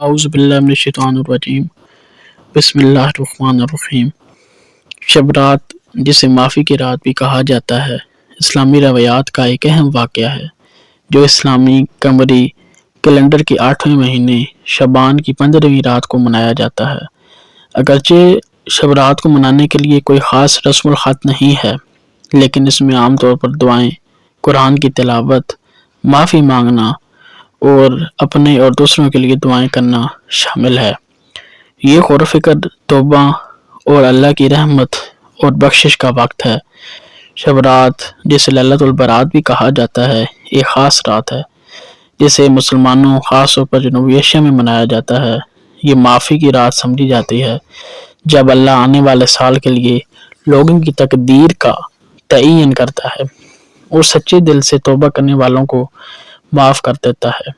اعوذ باللہ من الشیطان الرجیم بسم اللہ الرحمن الرحیم۔ شب رات، جسے معافی کی رات بھی کہا جاتا ہے، اسلامی روایات کا ایک اہم واقعہ ہے جو اسلامی قمری کیلنڈر کے 8ویں مہینے شعبان کی 15ویں رات کو منایا جاتا ہے۔ اگرچہ شب رات کو منانے کے لیے کوئی خاص رسم الخط نہیں ہے، لیکن اس میں عام طور پر دعائیں، قرآن کی تلاوت، معافی مانگنا اور اپنے اور دوسروں کے لیے دعائیں کرنا شامل ہے۔ یہ غور و فکر، توبہ اور اللہ کی رحمت اور بخشش کا وقت ہے۔ شب رات، جسے لیلۃ البرات بھی کہا جاتا ہے، ایک خاص رات ہے جسے مسلمانوں، خاص طور پر جنوبی ایشیا میں منایا جاتا ہے۔ یہ معافی کی رات سمجھی جاتی ہے جب اللہ آنے والے سال کے لیے لوگوں کی تقدیر کا تعین کرتا ہے اور سچے دل سے توبہ کرنے والوں کو معاف کر دیتا ہے۔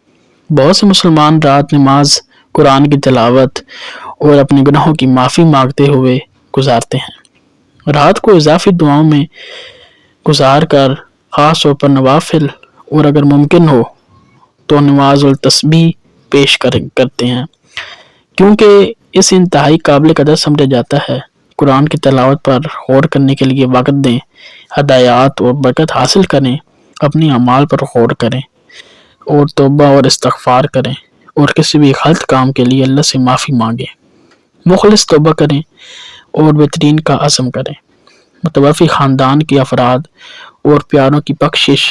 بہت سے مسلمان رات نماز، قرآن کی تلاوت اور اپنے گناہوں کی معافی مانگتے ہوئے گزارتے ہیں۔ رات کو اضافی دعاؤں میں گزار کر، خاص طور پر نوافل اور اگر ممکن ہو تو نماز التسبیح پیش کرتے ہیں، کیونکہ اس انتہائی قابل قدر سمجھا جاتا ہے۔ قرآن کی تلاوت پر غور کرنے کے لیے وقت دیں، ہدایات اور برکت حاصل کریں، اپنی اعمال پر غور کریں اور توبہ اور استغفار کریں اور کسی بھی غلط کام کے لیے اللہ سے معافی مانگیں۔ مخلص توبہ کریں اور بہترین کا عزم کریں۔ متوفی خاندان کے افراد اور پیاروں کی بخشش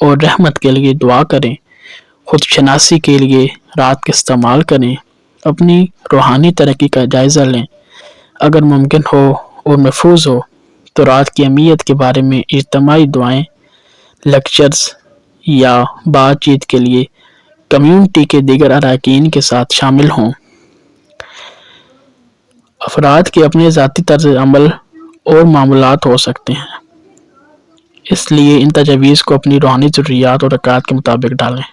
اور رحمت کے لیے دعا کریں۔ خود شناسی کے لیے رات کا استعمال کریں۔ اپنی روحانی ترقی کا جائزہ لیں۔ اگر ممکن ہو اور محفوظ ہو تو رات کی اہمیت کے بارے میں اجتماعی دعائیں، لیکچرز یا بات چیت کے لیے کمیونٹی کے دیگر اراکین کے ساتھ شامل ہوں۔ افراد کے اپنے ذاتی طرز عمل اور معمولات ہو سکتے ہیں، اس لیے ان تجاویز کو اپنی روحانی ضروریات اور اوقات کے مطابق ڈالیں۔